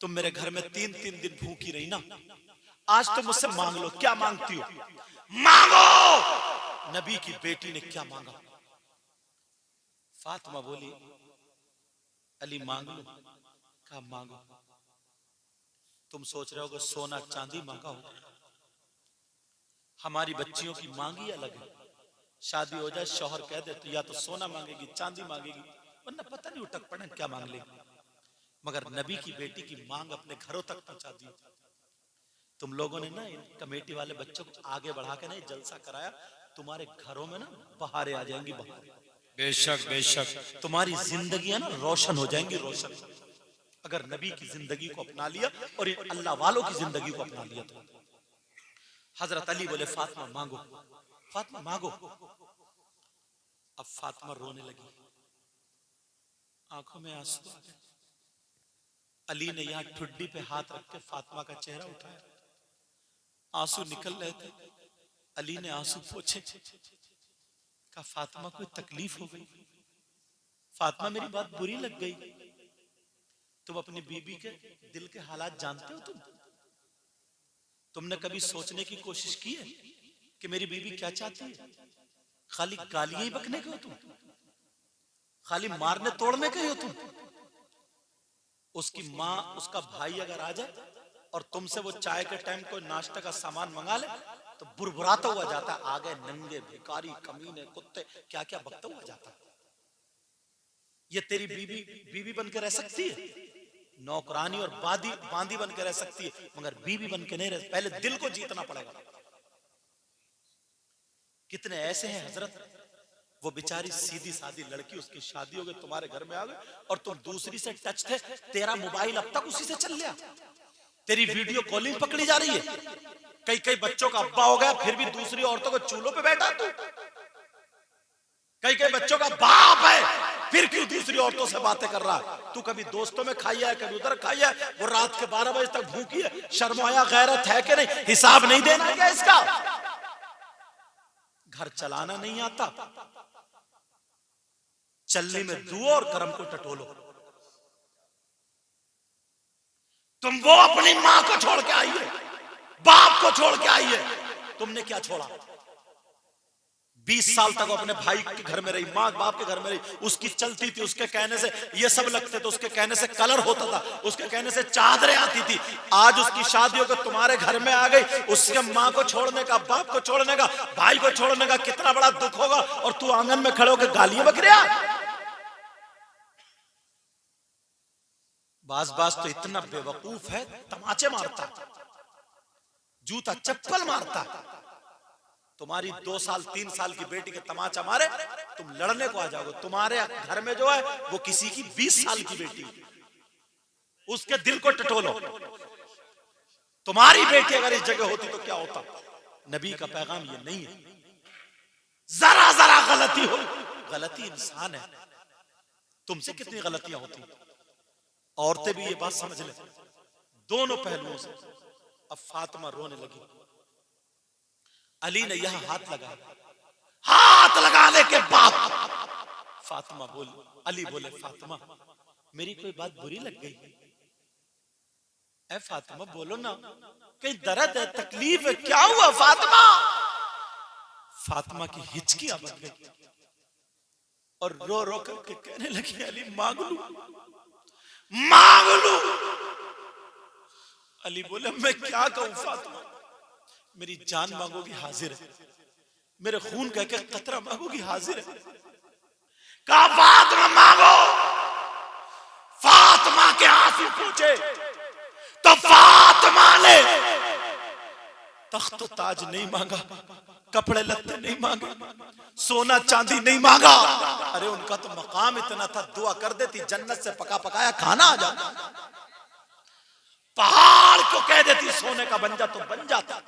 तुम मेरे घर में 3-3 दिन भूखी रही ना, आज तो मुझसे मांग लो, क्या मांगती हो? मांगो। नबी की बेटी ने क्या मांगा? फातिमा बोली अली मांग लो। कहा मांगो। तुम सोच रहे हो कि सोना चांदी मांगा हो, हमारी बच्चियों की मांग ही अलग है। शादी हो जाए शौहर कह दे तो या तो सोना मांगेगी, चांदी मांगेगी, वरना पता नहीं उटक पड़े क्या मांग लेगी। मगर नबी की बेटी की मांग अपने घरों तक पहुंचा दी। तुम लोगों ने ना इन कमेटी वाले बच्चों को आगे बढ़ा के ना जलसा कराया, तुम्हारे घरों में ना बहारें आ जाएंगी, बहारें। बेशक बेशक तुम्हारी जिंदगी ना रोशन हो जाएंगी, रोशन, अगर नबी की जिंदगी को अपना लिया और इन अल्लाह वालों की जिंदगी को अपना लिया तो। हजरत अली बोले फातिमा मांगो, फातिमा मांगो। अब फातिमा रोने लगी, आंखों में आंसू आ गए। अली ने यहां ठुड्डी पे हाथ रख के फातिमा का चेहरा उठाया, आंसू निकल रहे थे। अली ने आंसू पोंछे, कहा फातिमा कोई तकलीफ हो गई? फातिमा मेरी बात बुरी लग गई। तुम अपनी बीबी के दिल के हालात जानते हो? तुमने कभी सोचने की कोशिश की है कि मेरी बीबी क्या चाहती है? खाली गालियां ही बकने के हो तुम? खाली मारने तोड़ने के हो तुम? उसकी माँ उसका भाई अगर आ जाए और तुमसे वो चाय के टाइम कोई नाश्ते का सामान मंगा ले तो बुरबुराता हुआ जाता है, आ गए नंगे भिखारी कमीने कुत्ते, क्या क्या बकता हुआ जाता है। ये तेरी बीबी बन के रह सकती है? नौकरानी और बांदी बन के रह सकती है, मगर बीबी बन के नहीं रह। पहले दिल को जीतना पड़ेगा। कितने ऐसे हैं हजरत, वो बेचारी सीधी सादी लड़की, उसकी शादी हो गई, तुम्हारे घर में आ गई और तुम दूसरी से टच थे, तेरा मोबाइल अब तक उसी से चल लिया, तेरी वीडियो कॉलिंग पकड़ी जा रही है। कई बच्चों का अब्बा हो गया फिर भी दूसरी औरतों को चूल्हों पे बैठा तू। कई बच्चों का बाप है फिर क्यों दूसरी औरतों से बातें कर रहा है? तू कभी दोस्तों में खाई है, कभी उधर खाई है, वो रात के 12 बजे तक भूखी है। शर्म आया, गैरत है कि नहीं? हिसाब नहीं देना क्या इसका? घर चलाना नहीं आता, चलने में दुओ और कर्म को टटोलो। तुम वो अपनी मां को छोड़ के आई है, बाप को छोड़ के आई है, तुमने क्या छोड़ा? 20 साल तक वो अपने भाई के घर में रही, माँ बाप के घर में रही, उसकी चलती थी, उसके कहने से ये सब लगते थे, उसके कहने से कलर होता था, उसके कहने से चादरें आती थी। आज उसकी शादी होकर तुम्हारे घर में आ गई, उसके माँ को छोड़ने का, बाप को छोड़ने का, भाई को छोड़ने का कितना बड़ा दुख होगा, और तू आंगन में खड़े होकर गालियां बक रहा। बाज तो इतना बेवकूफ है, तमाचे मारता, जूता चप्पल मारता। तुम्हारी 2 साल 3 साल की बेटी के तमाचा मारे, तुम लड़ने को आ जाओगे। तुम्हारे घर में जो है वो किसी की 20 साल की बेटी, उसके दिल को टटोलो। तुम्हारी बेटी अगर इस जगह होती तो क्या होता? नबी का पैगाम ये नहीं है। जरा जरा गलती हो, गलती इंसान है, तुमसे कितनी गलतियां होती। औरतें भी ये बात समझ ले, दोनों पहलुओं से। अब फातिमा रोने लगी। अली ने यहां हाथ लगाया, हाथ लगाने के बाद फातिमा बोली, अली बोले फातिमा मेरी कोई बात बुरी लग गई? ऐ फातिमा बोलो ना, कहीं दर्द है, तकलीफ है, क्या हुआ फातिमा? फातिमा की हिचकियां बन गई और रो रो करके कहने लगी, अली मांग लू, मांग लू। अली बोले मैं क्या कहूं फातिमा, मेरी जान मांगोगी हाजिर है, मेरे खून कह के कतरा मांगोगी हाजिर है। कहा फातिमा मांगो। फातिमा के आंसू पूछे तो फातिमा ने तख्त ताज नहीं मांगा, कपड़े लत्ते नहीं मांगे, सोना चांदी नहीं मांगा। अरे उनका तो मकाम इतना था, दुआ कर देती जन्नत से पका पकाया खाना आ जाता, पहाड़ को कह देती सोने का बन जा तो बन जाता,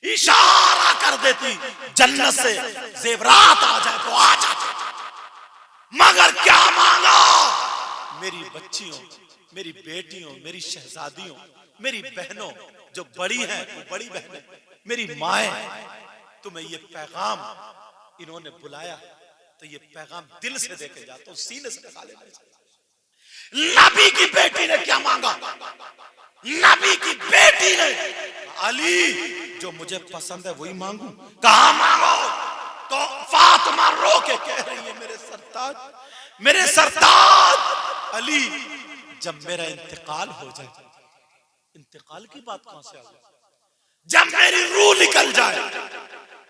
इशारा कर देती जन्नत से जेवरात आ जाए तो आ जाता। मगर क्या मांगा? मेरी बच्चियों, मेरी बेटियों, मेरी शहजादियों, मेरी बहनों, जो बड़ी हैं वो बड़ी बहनें, मेरी माएं, तुम्हें ये पैगाम इन्होंने बुलाया तो ये पैगाम दिल से देके जाता हूं, सीने से लगा लेना। नबी की बेटी ने क्या मांगा? नबी की बेटी ने, अली जो मुझे पसंद है वही मांगू। कहा मांगो? तो फातिमा रो के कह रही है, मेरे सरताज, मेरे सरताज अली, जब मेरा इंतकाल हो जाए। इंतकाल की बात कहां से आ गई? जब मेरी रूह निकल जाए,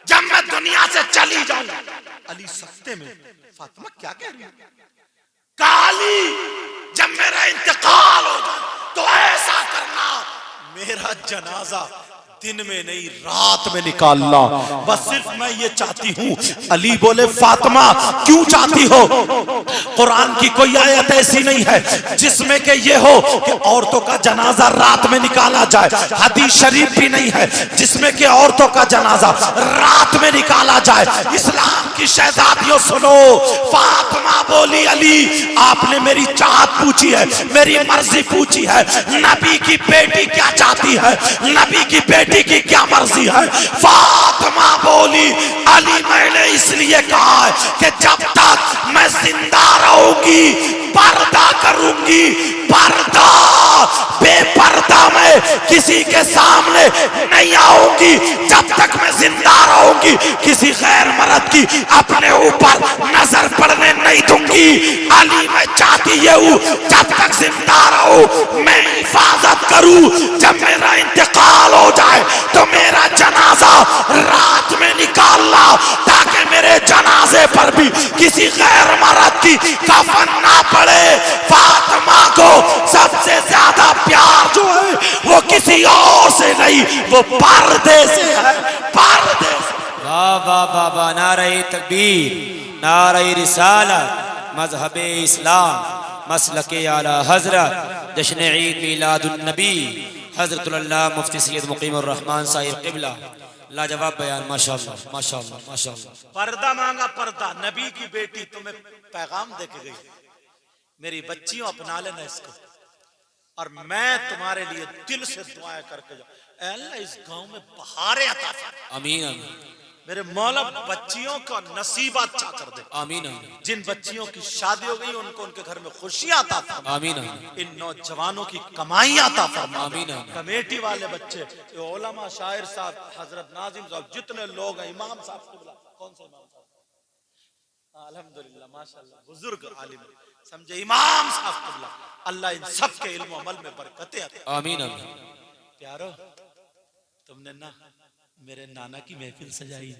जब मैं दुनिया से चली जाऊं। अली सख्ते में, फातिमा क्या कह रही है? काली जब मेरा इंतकाल हो जाए तो ऐसा करना, मेरा जनाजा दिन में नहीं रात में निकालना, बस सिर्फ मैं ये चाहती हूँ। अली बोले फातिमा क्यों चाहती हो? कुरान की कोई आयत ऐसी नहीं है जिसमें कि ये हो कि औरतों का जनाजा रात में निकाला जाए। हदीस शरीफ भी नहीं है जिसमें कि औरतों का जनाजा रात में निकाला जाए। इस्लाम की शहजादियों सुनो, फातिमा बोली अली आपने मेरी चाहत पूछी है, मेरी मर्जी पूछी है, नबी की बेटी क्या चाहती है, नबी की बेटी की क्या मर्जी है। फातिमा बोली अली मैंने इसलिए कहा है कि जब तक मैं जिंदा रहूंगी पर्दा करूंगी, पर्दा बेपर्दा में किसी के सामने नहीं आऊंगी। जब तक मैं जिंदा रहूंगी किसी गैर मर्द की अपने ऊपर नजर पड़ने नहीं दूंगी। अली मैं चाहती ये हूं जब तक जिंदा रहूं मैं हिफाजत करूं, जब मेरा इंतकाल हो जाए तो मेरा जनाजा रात में निकालना ताकि मेरे जनाजे पर भी किसी गैर मर्द की कफन ना पड़े। फातिमा को सबसे ज्यादा प्यार जो है वो किसी और से नहीं, वो पर्दे से है, पर्दे से। वाह वाह वाह वाह, नारे तकबीर, नारे रिसालत, मजहबे इस्लाम, मसलके आला हजरत, जश्न ईद मिलादुन नबी हजरतुल्लाह मुफ्ती सैयद मुकीमुर रहमान साहिब क़िबला। लाजवाब बयान, माशाअल्लाह माशाअल्लाह माशाअल्लाह। पर्दा मांगा पर्दा, नबी की बेटी तुम्हें पैगाम दे के गई, मेरी बच्चियों अपना लेना इसको, और मैं तुम्हारे लिए दिल से दुआएं करके जाऊं अल्लाह इस गांव में बहारें अता फरमा। आमीन आमीन। मेरे मौला बच्चियों का नसीब अच्छा कर दे। आमीन आमीन। जिन बच्चियों की शादी हो गई उनको उनके घर में खुशियां अता फरमा। आमीन आमीन। इन नौजवानों की कमाई अता फरमा। आमीन आमीन। कमेटी वाले बच्चे, ये उलमा, शायर साहब, हजरत नाजिम साहब, जितने लोग हैं, इमाम साहब, कौन सा इमाम साहब, अल्हम्दुलिल्लाह माशाअल्लाह, बुजुर्ग आलिम समझे, इमाम साहब क़िबला, अल्लाह इन सब के इल्म अमल में बरकतें अता। आमीन आमीन। प्यारो तुमने ना मेरे नाना की महफिल सजाई।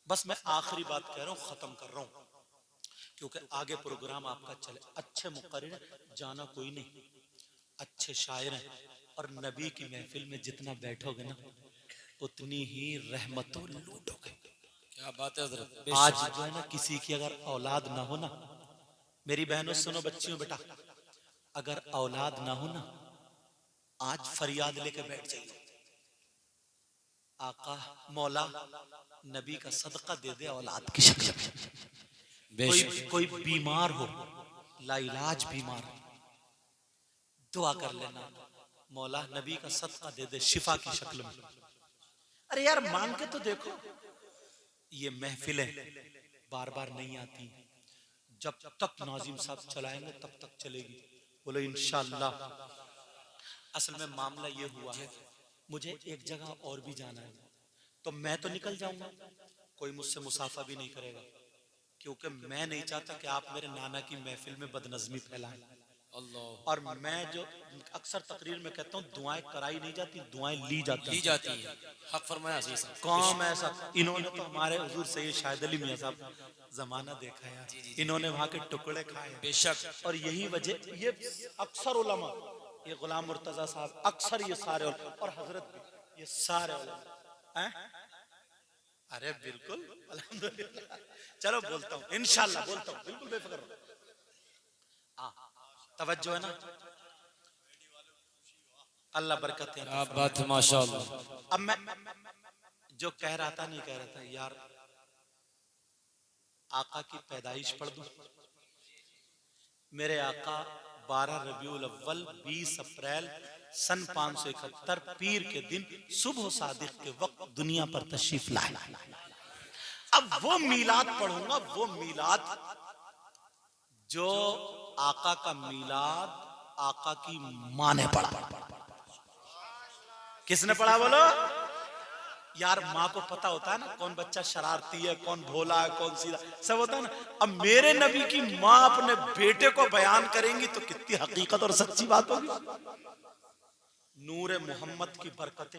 बस मैं आखिरी बात कह रहा हूं, खत्म कर रहा हूं क्योंकि आगे प्रोग्राम आपका चले। अच्छे मुक़र्रिर जाना कोई नहीं, अच्छे शायर हैं, और नबी की महफिल में जितना बैठोगे ना उतनी ही रहमतों लूटोगे। क्या बात है हजरत। आज जो है ना किसी की अगर औलाद ना हो ना, मेरी बहनों सुनो, बच्चियों, बेटा अगर औलाद ना हो ना, आज फरियाद लेके बैठ जाइए, आका मौला नबी का सदका दे दे औलाद की शक्ल में। कोई बीमार हो, लाइलाज बीमार हो, दुआ कर लेना मौला नबी का सदका दे दे शिफा की शक्ल में। अरे यार मांग के तो देखो। ये महफिलें बार बार नहीं आती, जब तक नाजिम साहब चलाएंगे तब तक चलेगी। बोलो इंशाअल्लाह। असल में मामला ये हुआ है, मुझे एक जगह और भी जाना है, तो मैं तो निकल जाऊंगा, कोई मुझसे मुसाफा भी नहीं करेगा, क्योंकि मैं नहीं चाहता कि आप मेरे नाना की महफिल में बदनज़मी फैलाएं। अल्लाह। और मैं जो अक्सर तकरीर में कहता हूँ, दुआएं कराई नहीं जाती, दुआएं ली जाती है। हक फरमाया अज़ीज़ साहब। कौम ऐसा, इन्होंने तो हमारे हुजूर सैयद शाहिद अली मियां साहब जमाना देखा यार, इन्होंने वहां के टुकड़े खाए बेशक। और यही वजह, ये अक्सर उलमा, ये गुलाम मुर्तजा साहब, अक्सर ये सारे और हजरत भी, ये सारे उलमा हैं। अरे बिल्कुल अल्हम्दुलिल्लाह। चलो बोलता हूँ इंशाअल्लाह, बोलता हूँ बिल्कुल बेफिक्र रहो। तवज्जो है ना, अल्लाह बरकत है। क्या बात है माशाअल्लाह। अब मैं जो कह रहा था, नहीं कह रहा था यार, आका की पैदाइश पढ़ दूं। मेरे आका 12 रबीउल अव्वल 20 अप्रैल सन 571 पीर के दिन सुबह सादिक के वक्त दुनिया पर तशरीफ लाए। अब वो मीलाद पढ़ूंगा, वो मीलाद जो आका का मीलाद आका की मां ने पढ़ा। किसने पढ़ा बोलो यार? माँ को पता होता है ना कौन बच्चा शरारती है, कौन भोला है, कौन सीधा, सब होता है ना। अब मेरे नबी की माँ अपने बेटे को बयान करेंगी तो कितनी हकीकत और सच्ची बात होगी। नूरे मोहम्मद की बरकतें